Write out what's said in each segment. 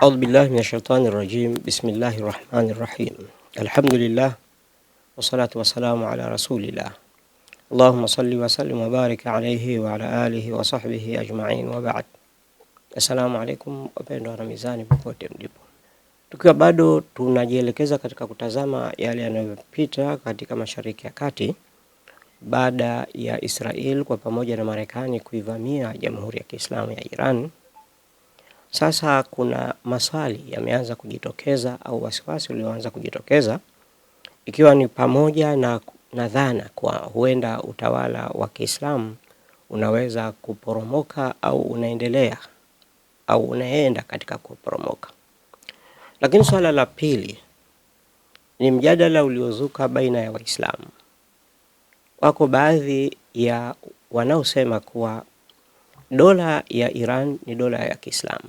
أعوذ بالله من الشيطان الرجيم. بسم الله الرحمن الرحيم. الحمد لله والصلاة والسلام على رسول الله. اللهم صل وسلم وبارك عليه وعلى آله وصحبه أجمعين وبعد. Assalamu alaikum wapendwa wa mizani popote mlipo. Tukiwa bado tunajielekeza katika kutazama yale yanayopita katika Mashariki ya Kati baada ya Israel kwa pamoja na Marekani kuivamia Jamhuri ya Kiislamu ya Iran. Sasa kuna maswali yameanza kujitokeza au wasiwasi ulioanza kujitokeza, ikiwa ni pamoja na dhana kwa huenda utawala wa Kiislamu unaweza kuporomoka au unaendelea au unaenda katika kuporomoka. Lakini swala la pili ni mjadala uliozuka baina ya Waislamu. Wako baadhi ya wanaosema kuwa dola ya Iran ni dola ya Kiislamu,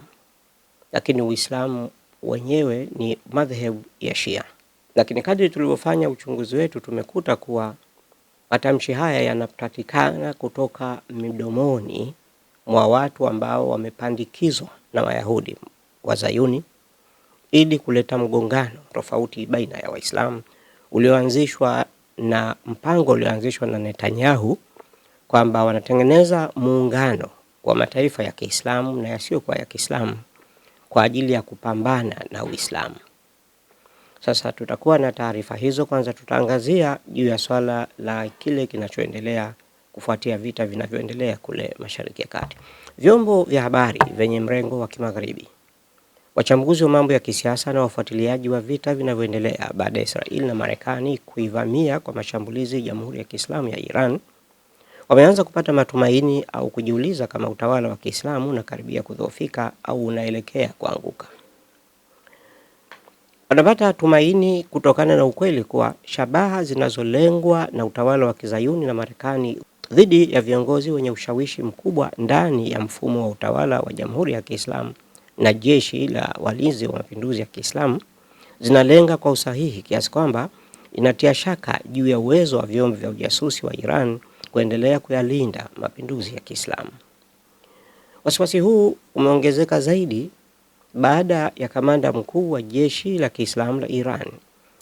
lakini Uislamu wenyewe ni madhehebu ya Shia. Lakini kadri tulivyofanya uchunguzi wetu tumekuta kuwa matamshi haya yanapatikana kutoka midomoni mwa watu ambao wamepandikizwa na Wayahudi wa Zayuni ili kuleta mgongano tofauti baina ya Waislamu ulioanzishwa na mpango ulioanzishwa na Netanyahu kwamba wanatengeneza muungano wa mataifa ya Kiislamu na yasiyokuwa ya Kiislamu kwa ajili ya kupambana na Uislamu. Sasa tutakuwa na taarifa hizo. Kwanza tutaangazia juu ya swala la kile kinachoendelea kufuatia vita vinavyoendelea kule Mashariki ya Kati. Vyombo vya habari venye mrengo wa kimagharibi, wachambuzi wa mambo ya kisiasa na wafuatiliaji wa vita vinavyoendelea baada ya Israel na Marekani kuivamia kwa mashambulizi Jamhuri ya Kiislamu ya Iran wameanza kupata matumaini au kujiuliza kama utawala wa Kiislamu unakaribia kudhoofika au unaelekea kuanguka. Wanapata tumaini kutokana na ukweli kuwa shabaha zinazolengwa na utawala wa Kizayuni na Marekani dhidi ya viongozi wenye ushawishi mkubwa ndani ya mfumo wa utawala wa Jamhuri ya Kiislamu na jeshi la walinzi wa mapinduzi ya Kiislamu zinalenga kwa usahihi kiasi kwamba inatia shaka juu ya uwezo wa vyombo vya ujasusi wa Iran kuendelea kuyalinda mapinduzi ya Kiislamu. Wasiwasi huu umeongezeka zaidi baada ya kamanda mkuu wa jeshi la Kiislamu la Iran,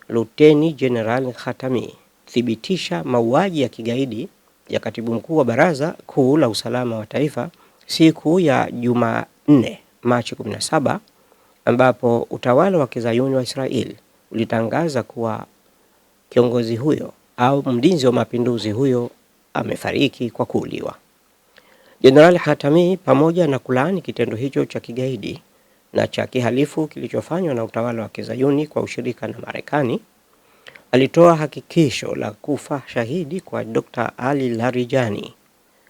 Luteni General Khatami, thibitisha mauaji ya kigaidi ya katibu mkuu wa Baraza Kuu la Usalama wa Taifa siku ya Jumanne Machi 17, ambapo utawala wa Kizayuni wa Israel ulitangaza kuwa kiongozi huyo au mlinzi wa mapinduzi huyo amefariki kwa kuuliwa. General Khatami, pamoja na kulaani kitendo hicho cha kigaidi na cha kihalifu kilichofanywa na utawala wa Kizayuni kwa ushirika na Marekani, alitoa hakikisho la kufa shahidi kwa Dr. Ali Larijani,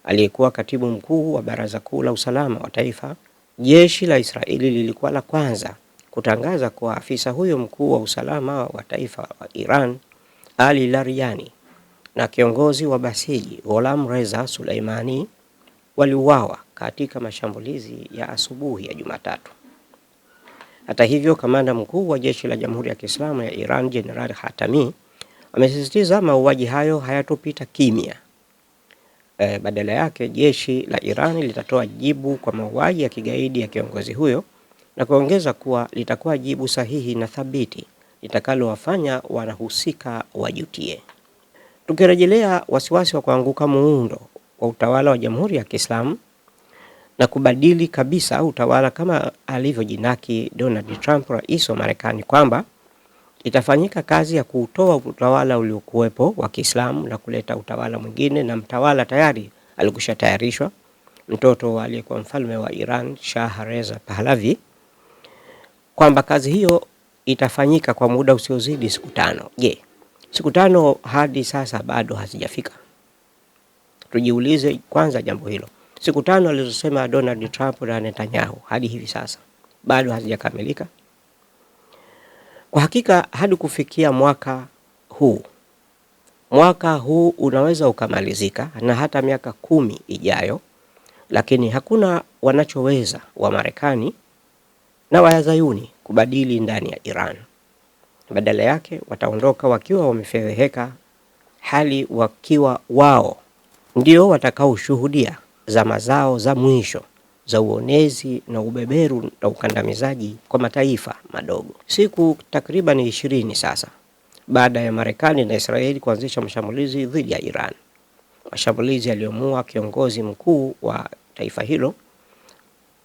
aliyekuwa katibu mkuu wa Baraza Kuu la Usalama wa Taifa. Jeshi la Israeli lilikuwa la kwanza kutangaza kuwa afisa huyo mkuu wa usalama wa taifa wa Iran, Ali Larijani, na kiongozi wa Basiji, Gholam Reza Suleimani, waliuawa katika mashambulizi ya asubuhi ya Jumatatu. Hata hivyo, kamanda mkuu wa jeshi la Jamhuri ya Kiislamu ya Iran, General Khatami, amesisitiza mauaji hayo hayatopita kimya. Badala yake jeshi la Iran litatoa jibu kwa mauaji ya kigaidi ya kiongozi huyo na kuongeza kuwa litakuwa jibu sahihi na thabiti litakalowafanya wanahusika wajutie. Tukirejelea wasiwasi wa kuanguka muundo wa utawala wa Jamhuri ya Kiislamu na kubadili kabisa utawala kama alivyojinaki Donald Trump, rais wa Marekani, kwamba itafanyika kazi ya kuutoa utawala uliokuwepo wa Kiislamu na kuleta utawala mwingine, na mtawala tayari alikushatayarishwa, mtoto wa aliyekuwa mfalme wa Iran Shah Reza Pahlavi, kwamba kazi hiyo itafanyika kwa muda usiozidi siku 5. Je, siku 5 hadi sasa bado hazijafika? Tujiulize kwanza jambo hilo. Siku 5 alizosema Donald Trump na Netanyahu hadi hivi sasa bado hazijakamilika? Kwa hakika hadi kufikia mwaka huu unaweza ukamalizika na hata miaka 10 ijayo, lakini hakuna wanachoweza wa Marekani na Wazayuni kubadili ndani ya Iran. Badala yake wataondoka wakiwa wamefedheheka hali wakiwa wao ndio watakaoshuhudia zama zao za mwisho za uonezi na ubeberu na ukandamizaji kwa mataifa madogo. Siku takriban 20 sasa baada ya Marekani na Israeli kuanzisha mashambulizi dhidi ya Iran, mashambulizi yaliyomuua kiongozi mkuu wa taifa hilo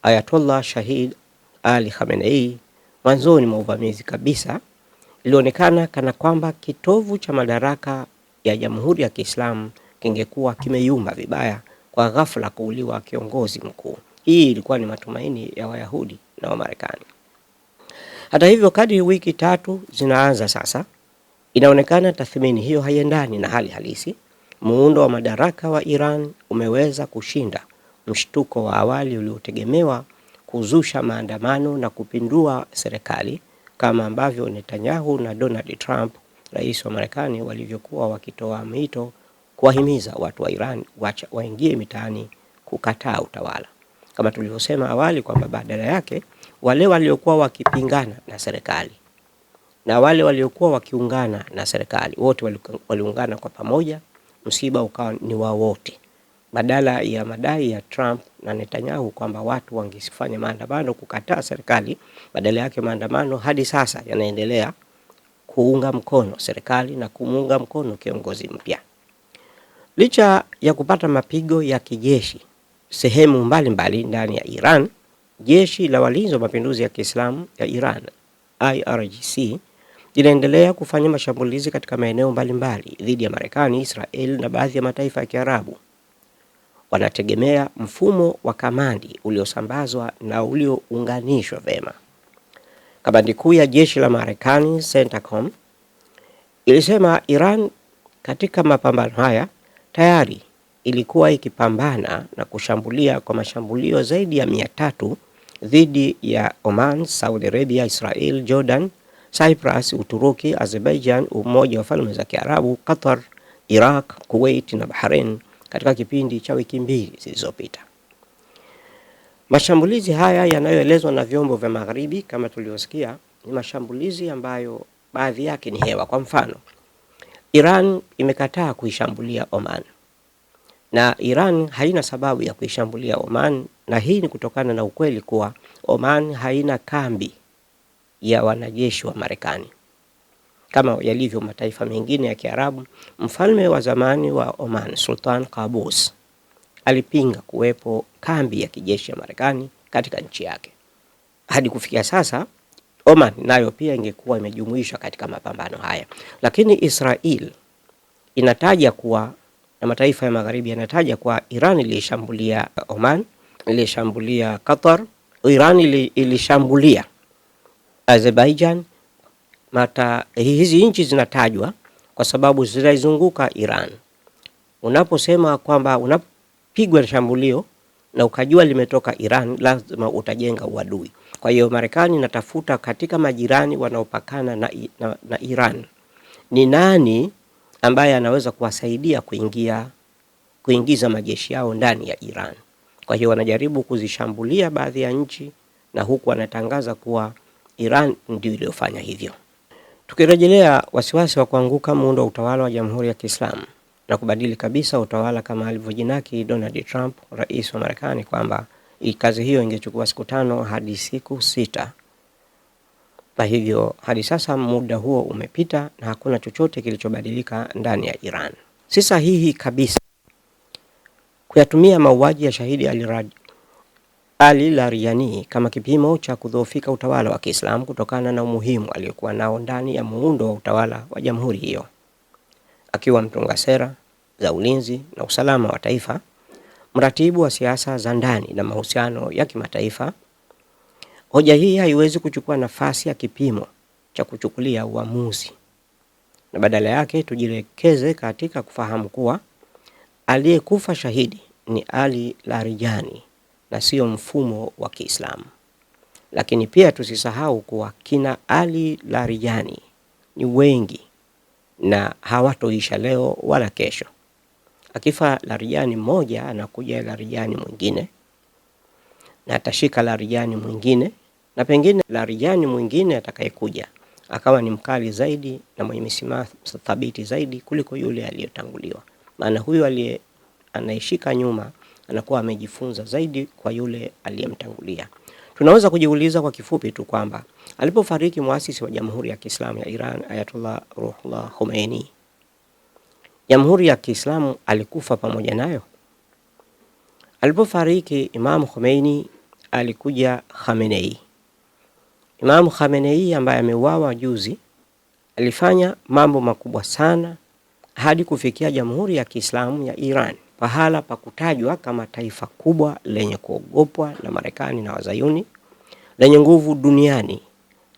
Ayatollah Shahid Ali Khamenei, mwanzoni mwa uvamizi kabisa ilionekana kana kwamba kitovu cha madaraka ya Jamhuri ya Kiislamu kingekuwa kimeyumba vibaya kwa ghafla kuuliwa kiongozi mkuu. Hii ilikuwa ni matumaini ya Wayahudi na Wamarekani. Hata hivyo, kadri wiki 3 zinaanza sasa, inaonekana tathmini hiyo haiendani na hali halisi. Muundo wa madaraka wa Iran umeweza kushinda mshtuko wa awali uliotegemewa kuzusha maandamano na kupindua serikali, kama ambavyo Netanyahu na Donald Trump, rais wa Marekani, walivyokuwa wakitoa mwito kuwahimiza watu wa Iran waingie mitaani kukataa utawala. Kama tulivyosema awali kwamba badala yake wale waliokuwa wakipingana na serikali na wale waliokuwa wakiungana na serikali wote waliungana kwa pamoja, msiba ukawa ni wa wote. Badala ya madai ya Trump na Netanyahu kwamba watu wangesifanya maandamano kukataa serikali, badala yake maandamano hadi sasa yanaendelea kuunga mkono serikali na kumuunga mkono kiongozi mpya. Licha ya kupata mapigo ya kijeshi sehemu mbalimbali ndani ya Iran, jeshi la walinzi wa mapinduzi ya Kiislamu ya Iran IRGC linaendelea kufanya mashambulizi katika maeneo mbalimbali dhidi ya Marekani, Israel na baadhi ya mataifa ya Kiarabu. Wanategemea mfumo wa kamandi uliosambazwa na uliounganishwa vema. Kamandi kuu ya jeshi la Marekani, CENTCOM, ilisema Iran katika mapambano haya tayari ilikuwa ikipambana na kushambulia kwa mashambulio zaidi ya 300 dhidi ya Oman, Saudi Arabia, Israel, Jordan, Cyprus, Uturuki, Azerbaijan, Umoja wa Falme za Kiarabu, Qatar, Iraq, Kuwait na Bahrain katika kipindi cha wiki 2 zilizopita. Mashambulizi haya yanayoelezwa na vyombo vya magharibi kama tulivyosikia ni mashambulizi ambayo baadhi yake ni hewa. Kwa mfano, Iran imekataa kuishambulia Oman. Na Iran haina sababu ya kuishambulia Oman, na hii ni kutokana na ukweli kuwa Oman haina kambi ya wanajeshi wa Marekani kama yalivyo mataifa mengine ya Kiarabu. Mfalme wa zamani wa Oman, Sultan Qaboos, alipinga kuwepo kambi ya kijeshi ya Marekani katika nchi yake. Hadi kufikia sasa Oman nayo pia ingekuwa imejumuishwa katika mapambano haya. Lakini Israel inataja kuwa, na mataifa ya magharibi yanataja kuwa Iran ilishambulia Oman, ilishambulia Qatar, Iran ilishambulia Azerbaijan. Hizi nchi zinatajwa kwa sababu zinaizunguka Iran. Unaposema kwamba unapigwa na shambulio na ukajua limetoka Iran, lazima utajenga uadui. Kwa hiyo Marekani inatafuta katika majirani wanaopakana na Iran ni nani ambaye anaweza kuwasaidia kuingiza majeshi yao ndani ya Iran. Kwa hiyo wanajaribu kuzishambulia baadhi ya nchi, na huku wanatangaza kuwa Iran ndio iliyofanya hivyo. Tukirejelea wasiwasi wa kuanguka muundo wa utawala wa Jamhuri ya Kiislamu na kubadili kabisa utawala kama alivyojinaki Donald Trump, rais wa Marekani, kwamba kazi hiyo ingechukua siku 5 hadi siku 6. Kwa hivyo hadi sasa muda huo umepita na hakuna chochote kilichobadilika ndani ya Iran. Si sahihi kabisa kuyatumia mauaji ya shahidi Ali Larijani kama kipimo cha kudhoofika utawala wa Kiislamu kutokana na umuhimu aliokuwa nao ndani ya muundo wa utawala wa jamhuri hiyo. Akiwa mtunga sera za ulinzi na usalama wa taifa, mratibu wa siasa za ndani na mahusiano ya kimataifa, hoja hii haiwezi kuchukua nafasi ya kipimo cha kuchukulia uamuzi, na badala yake tujirekeze katika kufahamu kuwa aliyekufa shahidi ni Ali Larijani na sio mfumo wa Kiislamu. Lakini pia tusisahau kuwa kina Ali Larijani ni wengi na hawatoisha leo wala kesho. Akifa Larijani mmoja, anakuja Larijani mwingine, na atashika Larijani mwingine, na pengine Larijani mwingine atakayekuja akawa ni mkali zaidi na mwenye misimamo thabiti zaidi kuliko yule aliyotanguliwa. Maana huyu anayeshika nyuma anakuwa amejifunza zaidi kwa yule aliyemtangulia. Tunaweza kujiuliza kwa kifupi tu kwamba alipofariki muasisi wa Jamhuri ya Kiislamu ya Iran Ayatollah Ruhollah Khomeini, Jamhuri ya Kiislamu alikufa pamoja nayo? Alipofariki Imam Khomeini alikuja Khamenei. Imam Khamenei ambaye ameuawa juzi alifanya mambo makubwa sana hadi kufikia Jamhuri ya Kiislamu ya Iran pahala pa kutajwa kama taifa kubwa lenye kuogopwa na Marekani na Wazayuni, lenye nguvu duniani,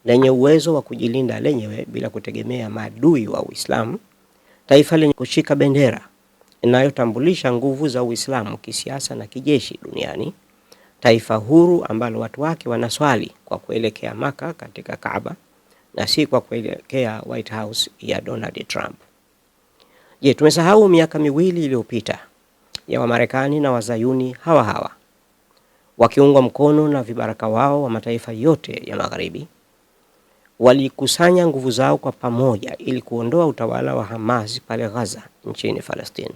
lenye uwezo wa kujilinda lenyewe bila kutegemea maadui wa Uislamu, taifa lenye kushika bendera inayotambulisha nguvu za Uislamu kisiasa na kijeshi duniani, taifa huru ambalo watu wake wanaswali kwa kuelekea Maka katika Kaaba na si kwa kuelekea White House ya Donald Trump. Je, tumesahau miaka miwili iliyopita ya Wamarekani na Wazayuni hawa wakiungwa mkono na vibaraka wao wa mataifa yote ya Magharibi walikusanya nguvu zao kwa pamoja ili kuondoa utawala wa Hamas pale Gaza nchini Palestina.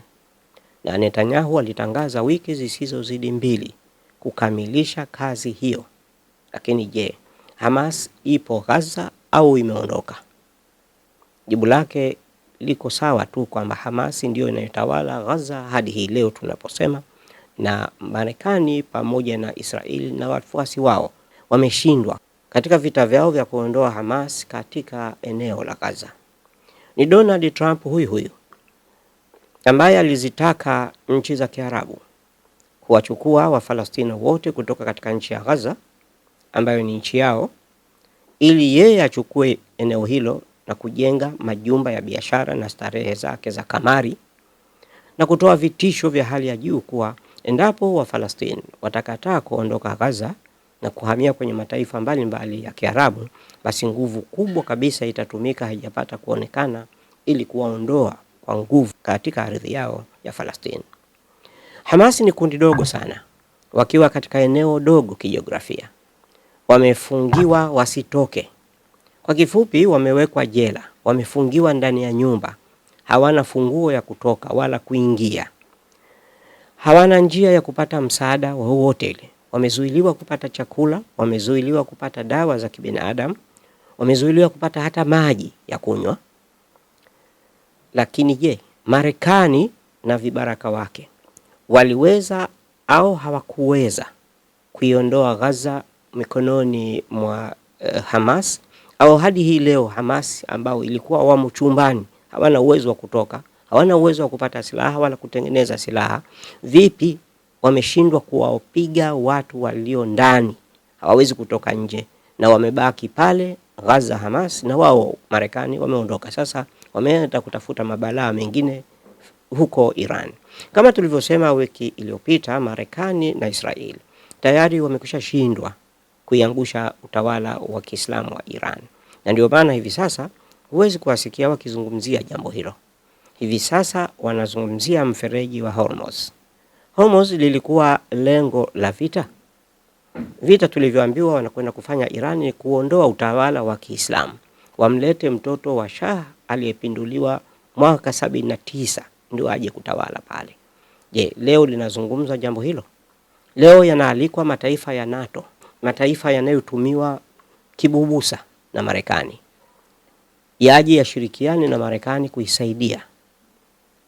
Na Netanyahu alitangaza wiki zisizozidi 2 kukamilisha kazi hiyo. Lakini je, Hamas ipo Gaza au imeondoka? Jibu lake liko sawa tu kwamba Hamas ndio inayotawala Gaza hadi hii leo tunaposema, na Marekani pamoja na Israeli na wafuasi wao wameshindwa katika vita vyao vya kuondoa Hamas katika eneo la Gaza. Ni Donald Trump huyu ambaye alizitaka nchi za Kiarabu kuwachukua Wafalestina wote kutoka katika nchi ya Gaza ambayo ni nchi yao, ili yeye achukue eneo hilo na kujenga majumba ya biashara na starehe zake za kamari, na kutoa vitisho vya hali ya juu kuwa endapo Wafalestina watakataa kuondoka Gaza na kuhamia kwenye mataifa mbalimbali ya Kiarabu, basi nguvu kubwa kabisa itatumika haijapata kuonekana ili kuwaondoa kwa nguvu katika ardhi yao ya Palestina. Hamas ni kundi dogo sana, wakiwa katika eneo dogo kijiografia. Wamefungiwa wasitoke. Kwa kifupi, wamewekwa jela, wamefungiwa ndani ya nyumba. Hawana funguo ya kutoka wala kuingia. Hawana njia ya kupata msaada wowote ile. Wamezuiliwa kupata chakula, wamezuiliwa kupata dawa za kibinadamu, wamezuiliwa kupata hata maji ya kunywa. Lakini je, Marekani na vibaraka wake waliweza au hawakuweza kuiondoa Gaza mikononi mwa Hamas? Au hadi hii leo Hamas ambao ilikuwa wamo chumbani, hawana uwezo wa kutoka, hawana uwezo wa kupata silaha wala kutengeneza silaha, vipi wameshindwa kuwapiga watu walio ndani? Hawawezi kutoka nje na wamebaki pale Gaza Hamas, na wao Marekani wameondoka. Sasa wameenda kutafuta mabalaa mengine huko Iran. Kama tulivyosema wiki iliyopita, Marekani na Israeli tayari wamekwisha shindwa kuiangusha utawala wa Kiislamu wa Iran. Na ndio maana hivi sasa huwezi kuwasikia wakizungumzia jambo hilo. Hivi sasa wanazungumzia mfereji wa Hormuz. Hormuz lilikuwa lengo la vita. Vita tulivyoambiwa wanakwenda kufanya Iran ni kuondoa utawala wa Kiislamu, wamlete mtoto wa Shah aliyepinduliwa mwaka 79 ndio aje kutawala pale. Je, leo linazungumza jambo hilo? Leo yanaalikwa mataifa ya NATO, mataifa yanayotumiwa kibubusa na Marekani, yaje yashirikiane na Marekani kuisaidia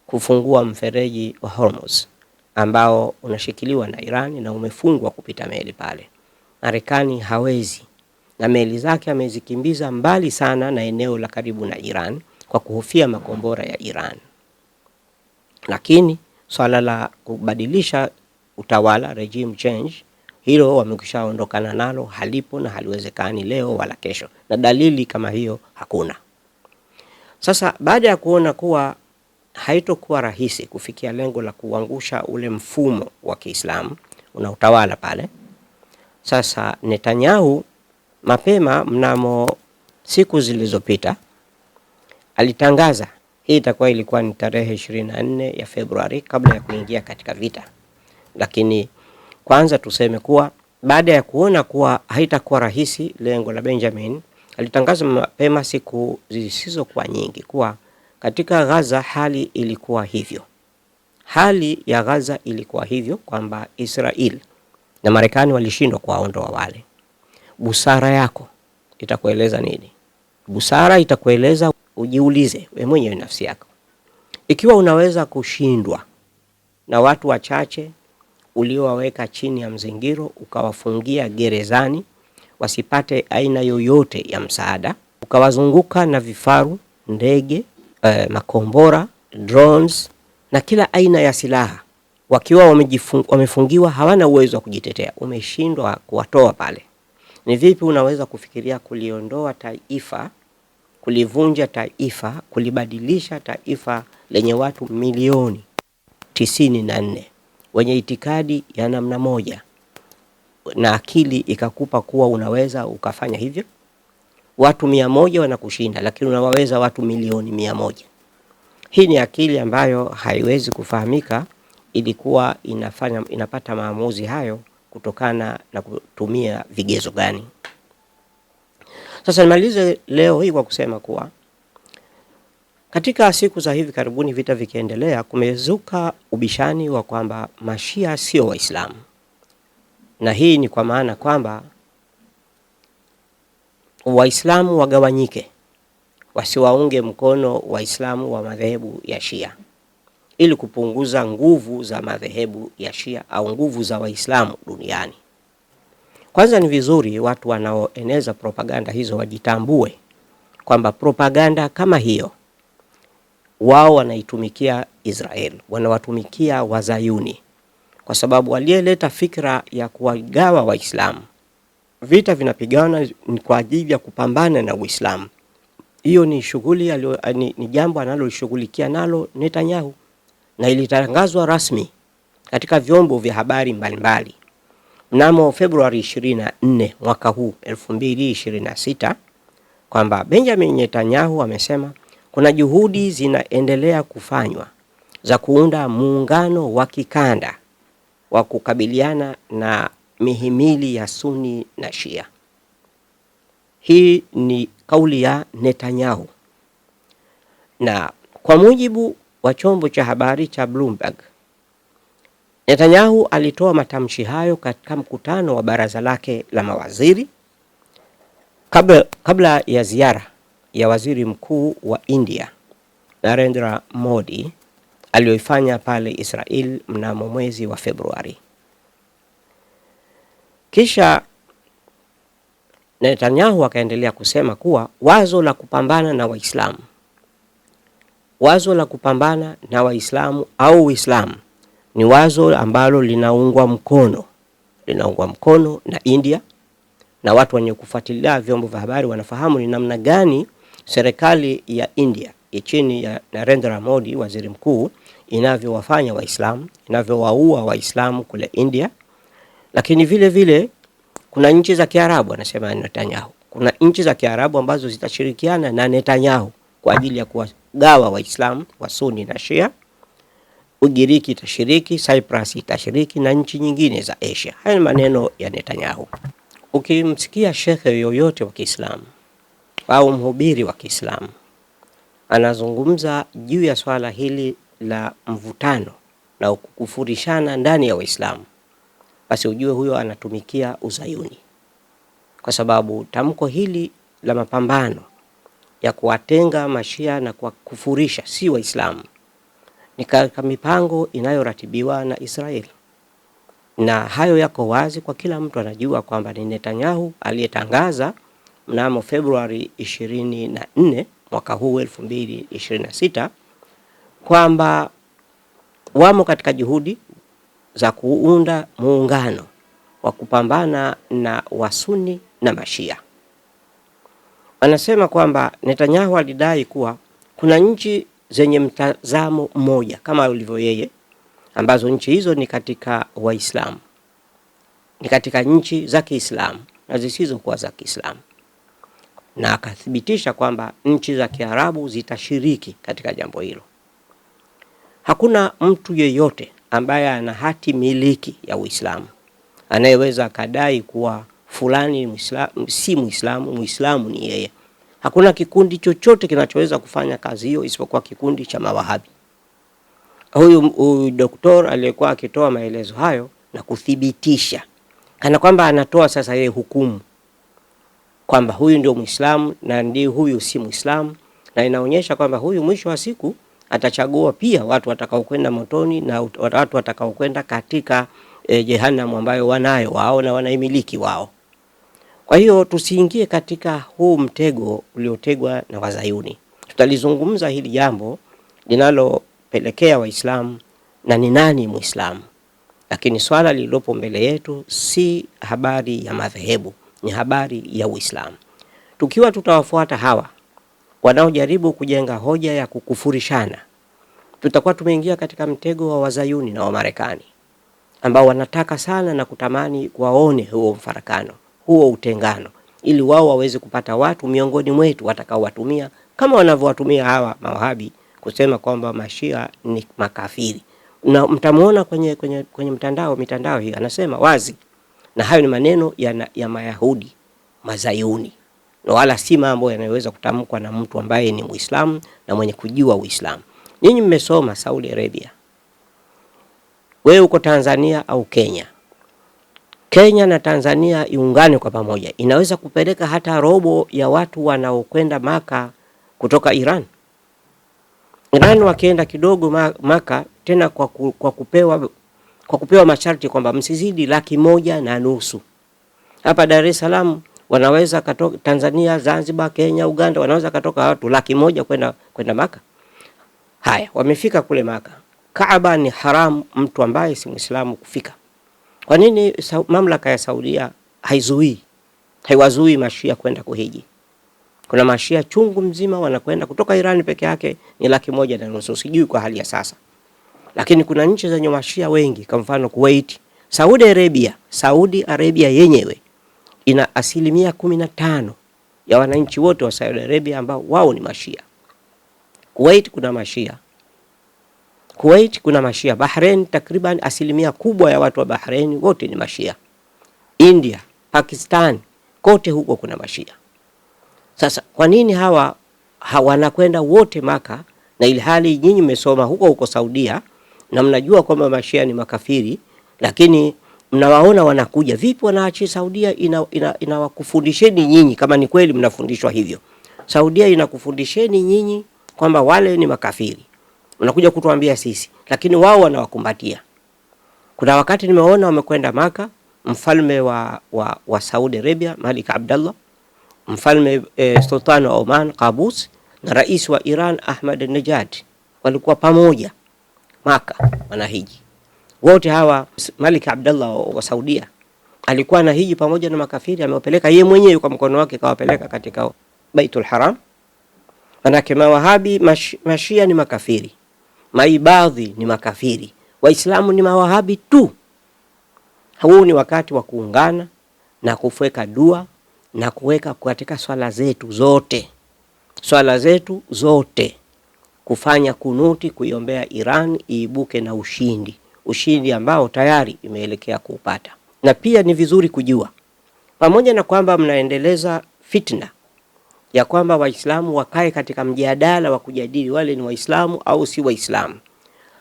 kufungua mfereji wa Hormuz ambao unashikiliwa na Iran na umefungwa kupita meli pale. Marekani hawezi, na meli zake amezikimbiza mbali sana na eneo la karibu na Iran kwa kuhofia makombora ya Iran. Lakini swala la kubadilisha utawala, regime change, hilo wamekwishaondokana nalo, halipo na haliwezekani leo wala kesho, na dalili kama hiyo hakuna. Sasa baada ya kuona kuwa haitokuwa rahisi kufikia lengo la kuangusha ule mfumo wa Kiislamu unaotawala pale, sasa Netanyahu mapema mnamo siku zilizopita alitangaza, hii ilikuwa ni tarehe 24 ya Februari kabla ya kuingia katika vita. Lakini kwanza tuseme kuwa baada ya kuona kuwa haitakuwa rahisi lengo la Benjamin, alitangaza mapema siku zisizokuwa nyingi kuwa katika Gaza hali ilikuwa hivyo. Hali ya Gaza ilikuwa hivyo kwamba Israel na Marekani walishindwa kuwaondoa wale. Busara yako itakueleza nini? Busara itakueleza ujiulize wewe mwenyewe nafsi yako. Ikiwa unaweza kushindwa na watu wachache uliowaweka chini ya mzingiro, ukawafungia gerezani wasipate aina yoyote ya msaada, ukawazunguka na vifaru, ndege, makombora, drones na kila aina ya silaha, wakiwa wamefungiwa hawana uwezo wa kujitetea, umeshindwa kuwatoa pale. Ni vipi unaweza kufikiria kuliondoa taifa, kulivunja taifa, kulibadilisha taifa lenye watu milioni 94 wenye itikadi ya namna moja, na akili ikakupa kuwa unaweza ukafanya hivyo? Watu 100 wanakushinda, lakini unawaweza watu milioni 100. Hii ni akili ambayo haiwezi kufahamika. Ilikuwa inapata maamuzi hayo kutokana na kutumia vigezo gani? Sasa nimalize leo hii kwa kusema kuwa katika siku za hivi karibuni, vita vikiendelea, kumezuka ubishani wa kwamba Mashia sio Waislamu. Na hii ni kwa maana kwamba Waislamu wagawanyike, wasiwaunge mkono Waislamu wa madhehebu ya Shia, ili kupunguza nguvu za madhehebu ya Shia au nguvu za Waislamu duniani. Kwanza ni vizuri watu wanaoeneza propaganda hizo wajitambue kwamba propaganda kama hiyo wao wanaitumikia Israel, wanawatumikia Wazayuni, kwa sababu waliyeleta fikra ya kuwagawa Waislamu. Vita vinapigana ni kwa ajili ya kupambana na Uislamu. Hiyo ni shughuli ni jambo analolishughulikia nalo Netanyahu, na ilitangazwa rasmi katika vyombo vya habari mbalimbali mnamo Februari 24 mwaka huu 2026 kwamba Benjamin Netanyahu amesema kuna juhudi zinaendelea kufanywa za kuunda muungano wa kikanda wa kukabiliana na mihimili ya Sunni na Shia. Hii ni kauli ya Netanyahu, na kwa mujibu wa chombo cha habari cha Bloomberg, Netanyahu alitoa matamshi hayo katika mkutano wa baraza lake la mawaziri kabla ya ziara ya waziri mkuu wa India Narendra Modi aliyoifanya pale Israel mnamo mwezi wa Februari. Kisha Netanyahu akaendelea kusema kuwa wazo la kupambana na Waislamu au Uislamu ni wazo ambalo linaungwa mkono na India, na watu wenye kufuatilia vyombo vya habari wanafahamu ni namna gani serikali ya India chini ya Narendra Modi waziri mkuu inavyowafanya Waislamu, inavyowaua Waislamu kule India. Lakini vile vile kuna nchi za Kiarabu, anasema Netanyahu, kuna nchi za Kiarabu ambazo zitashirikiana na Netanyahu kwa ajili ya kuwagawa Waislamu wa Sunni na Shia. Ugiriki itashiriki, Cyprus itashiriki na nchi nyingine za Asia. Haya ni maneno ya Netanyahu. Ukimsikia shekhe yoyote wa Kiislamu au mhubiri wa Kiislamu anazungumza juu ya swala hili la mvutano na kukufurishana ndani ya Waislamu, basi ujue huyo anatumikia Uzayuni, kwa sababu tamko hili la mapambano ya kuwatenga Mashia na kuwakufurisha si Waislamu ni katika mipango inayoratibiwa na Israeli, na hayo yako wazi kwa kila mtu anajua kwamba ni Netanyahu aliyetangaza mnamo Februari 24 mwaka huu 2026 kwamba wamo katika juhudi za kuunda muungano wa kupambana na Wasuni na Mashia. Anasema kwamba Netanyahu alidai kuwa kuna nchi zenye mtazamo mmoja kama ulivyo yeye, ambazo nchi hizo ni katika Waislamu, ni katika nchi za Kiislamu na zisizokuwa za Kiislamu, na akathibitisha kwamba nchi za Kiarabu zitashiriki katika jambo hilo. Hakuna mtu yeyote ambaye ana hati miliki ya Uislamu anayeweza kadai kuwa fulani si Muislamu, Muislamu ni yeye. Hakuna kikundi chochote kinachoweza kufanya kazi hiyo isipokuwa kikundi cha mawahabi. Huyu doktor aliyekuwa akitoa maelezo hayo na kuthibitisha kana kwamba anatoa sasa yeye hukumu kwamba huyu ndio Muislamu na ndio huyu si Muislamu, na inaonyesha kwamba huyu mwisho wa siku atachagua pia watu watakao kwenda motoni na watu watakao kwenda katika jehanamu ambayo wanayo wao na wanaimiliki wao. Kwa hiyo tusiingie katika huu mtego uliotegwa na Wazayuni. Tutalizungumza hili jambo linalopelekea Waislamu na ni nani Muislamu. Lakini swala lililopo mbele yetu si habari ya madhehebu, ni habari ya Uislamu. Tukiwa tutawafuata hawa wanaojaribu kujenga hoja ya kukufurishana, tutakuwa tumeingia katika mtego wa Wazayuni na wa Marekani ambao wanataka sana na kutamani waone huo mfarakano, huo utengano, ili wao waweze kupata watu miongoni mwetu watakaowatumia kama wanavyowatumia hawa mawahabi kusema kwamba mashia ni makafiri. Na mtamuona kwenye mitandao hii anasema wazi, na hayo ni maneno ya Mayahudi Mazayuni, na wala si mambo yanayoweza kutamkwa na mtu ambaye ni Muislamu na mwenye kujua Uislamu. Ninyi mmesoma Saudi Arabia, wewe uko Tanzania au Kenya. Kenya na Tanzania iungane kwa pamoja, inaweza kupeleka hata robo ya watu wanaokwenda Maka kutoka Iran. Iran wakienda kidogo Maka tena kwa kupewa masharti kwamba msizidi 150,000. Hapa Dar es Salaam wanaweza katoka Tanzania, Zanzibar, Kenya, Uganda, wanaweza katoka watu 100,000 kwenda Maka. Haya, wamefika kule Maka. Kaaba ni haram mtu ambaye si Muislamu kufika. Kwa nini mamlaka ya Saudia haiwazui mashia kwenda kuhiji? Kuna mashia chungu mzima wanakwenda kutoka Iran peke yake ni 150,000, sijui kwa hali ya sasa. Lakini kuna nchi zenye mashia wengi, kwa mfano Kuwait. Saudi Arabia yenyewe ina 15% ya wananchi wote wa Saudi Arabia ambao wao ni mashia. Kuwait kuna mashia. Bahrain takriban 1% kubwa ya watu wa Bahrain wote ni mashia. India, Pakistan, kote huko kuna mashia. Sasa kwa nini hawa wanakwenda wote Maka, na ilhali nyinyi mmesoma huko Saudia na mnajua kwamba mashia ni makafiri, lakini mnawaona wanakuja vipi? Wanaachi Saudia inawakufundisheni nyinyi, kama ni kweli mnafundishwa hivyo. Saudia inakufundisheni nyinyi kwamba wale ni makafiri, unakuja kutuambia sisi, lakini wao wanawakumbatia. Kuna wakati nimeona wamekwenda Maka mfalme wa Saudi Arabia Malik Abdullah, mfalme Sultan wa Oman Qaboos, na rais wa Iran Ahmadinejad, walikuwa pamoja Maka wanahiji. Wote hawa Malik Abdullah wa Saudia alikuwa anahiji pamoja na makafiri, amewapeleka yeye mwenyewe kwa mkono wake, kawapeleka katika Baitul Haram. Manake mawahabi mashia ni makafiri, maibadhi ni makafiri, Waislamu ni mawahabi tu. Huu ni wakati wa kuungana na kufweka dua na kuweka katika swala zetu zote kufanya kunuti, kuiombea Iran iibuke na ushindi ambao tayari imeelekea kuupata. Na pia ni vizuri kujua, pamoja na kwamba mnaendeleza fitna ya kwamba Waislamu wakae katika mjadala wa kujadili wale ni Waislamu au si Waislamu,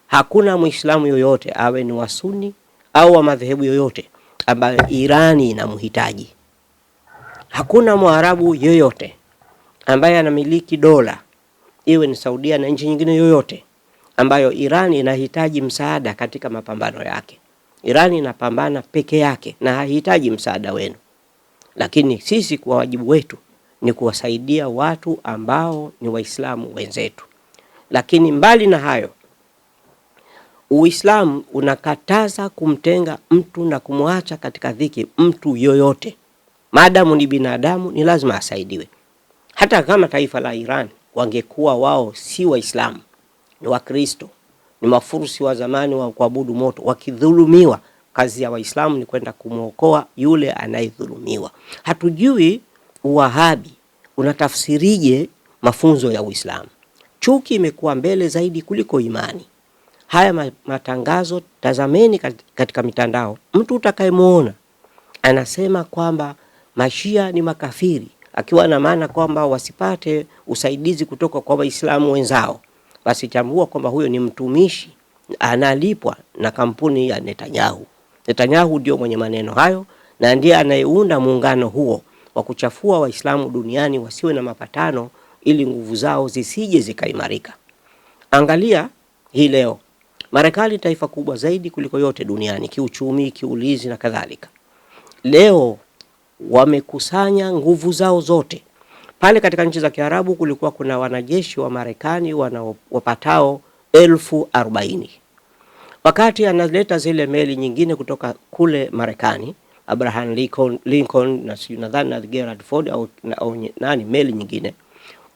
hakuna Muislamu yoyote awe ni wa Sunni au wa madhehebu yoyote ambayo Irani inamhitaji. Hakuna Mwarabu yoyote ambaye anamiliki dola, iwe ni Saudia na nchi nyingine yoyote, ambayo Irani inahitaji msaada katika mapambano yake. Irani inapambana peke yake na hahitaji msaada wenu. Lakini sisi kwa wajibu wetu ni kuwasaidia watu ambao ni Waislamu wenzetu. Lakini mbali na hayo, Uislamu unakataza kumtenga mtu na kumwacha katika dhiki mtu yoyote. Maadamu ni binadamu ni lazima asaidiwe. Hata kama taifa la Iran wangekuwa wao si Waislamu, ni Wakristo, ni Mafursi wa zamani wa kuabudu moto, wakidhulumiwa, kazi ya Waislamu ni kwenda kumuokoa yule anayedhulumiwa. Hatujui Uwahabi unatafsirije mafunzo ya Uislamu. Chuki imekuwa mbele zaidi kuliko imani. Haya matangazo tazameni katika mitandao, mtu utakayemuona anasema kwamba mashia ni makafiri, akiwa na maana kwamba wasipate usaidizi kutoka kwa Waislamu wenzao, basi tambua kwamba huyo ni mtumishi analipwa na kampuni ya Netanyahu. Netanyahu ndio mwenye maneno hayo na ndiye anayeunda muungano huo wa kuchafua Waislamu duniani wasiwe na mapatano ili nguvu zao zisije zikaimarika. Angalia hii leo, Marekani taifa kubwa zaidi kuliko yote duniani kiuchumi, kiulinzi na kadhalika. Leo wamekusanya nguvu zao zote. Pale katika nchi za Kiarabu kulikuwa kuna wanajeshi wa Marekani wapatao 40,000. Wakati analeta zile meli nyingine kutoka kule Marekani, Abraham Lincoln na nadhani na Gerald Ford au nani meli nyingine,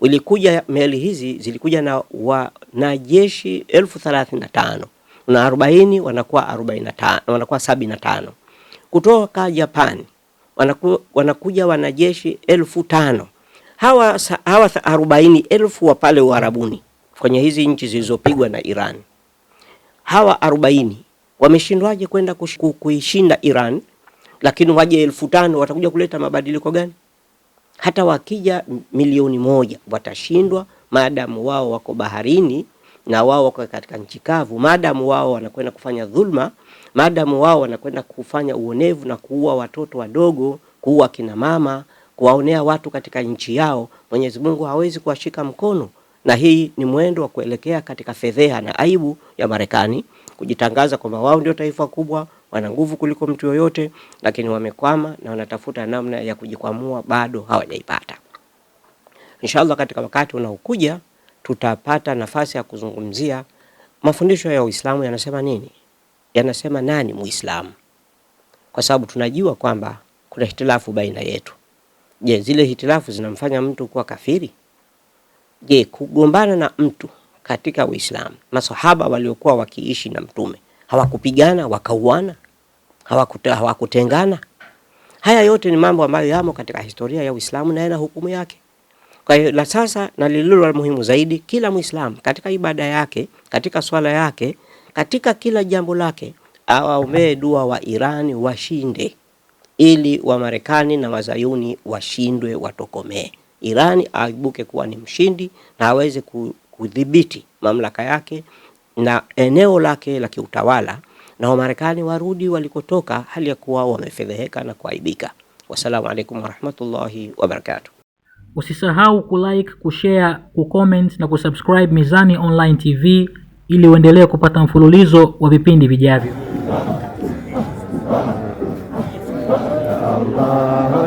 ilikuja meli hizi zilikuja na wanajeshi 35,000 na 40 wanakuwa 45, wanakuwa 75. Kutoka Japan wanakuja wanajeshi 5,000. Hawa 40,000 wa pale Uarabuni kwenye hizi nchi zilizopigwa na Iran. Hawa 40 wameshindwaje kwenda kuishinda Iran, lakini waje 5,000 watakuja kuleta mabadiliko gani? Hata wakija milioni 1 watashindwa maadamu wao wako baharini na wao wako katika nchi kavu, maadamu wao wanakwenda kufanya dhulma, maadamu wao wanakwenda kufanya uonevu na kuua watoto wadogo, kuua kina mama, kuwaonea watu katika nchi yao. Mwenyezi Mungu hawezi kuwashika mkono, na hii ni mwendo wa kuelekea katika fedheha na aibu ya Marekani kujitangaza kwamba wao ndio taifa kubwa, wana nguvu kuliko mtu yoyote, lakini wamekwama na wanatafuta namna ya kujikwamua, bado hawajaipata. Inshallah katika wakati unaokuja tutapata nafasi ya kuzungumzia mafundisho ya Uislamu yanasema nini, yanasema nani Muislamu, kwa sababu tunajua kwamba kuna hitilafu baina yetu. Je, zile hitilafu zinamfanya mtu kuwa kafiri? Je, kugombana na mtu katika Uislamu, masahaba waliokuwa wakiishi na mtume hawakupigana wakauana, hawakutengana? Haya yote ni mambo ambayo yamo katika historia ya Uislamu na yana hukumu yake. Kwa hiyo la sasa na lililo muhimu zaidi, kila Muislamu katika ibada yake, katika swala yake, katika kila jambo lake awaombee dua wa Irani washinde, ili wa Marekani na Wazayuni washindwe, watokomee. Irani aibuke kuwa ni mshindi na aweze kudhibiti mamlaka yake na eneo lake la kiutawala, na wa Marekani warudi walikotoka hali ya kuwa wamefedheheka na kuaibika. Wassalamu alaikum warahmatullahi wabarakatuh. Usisahau kulike, kushare, kucomment na kusubscribe Mizani Online TV ili uendelee kupata mfululizo wa vipindi vijavyo. Allah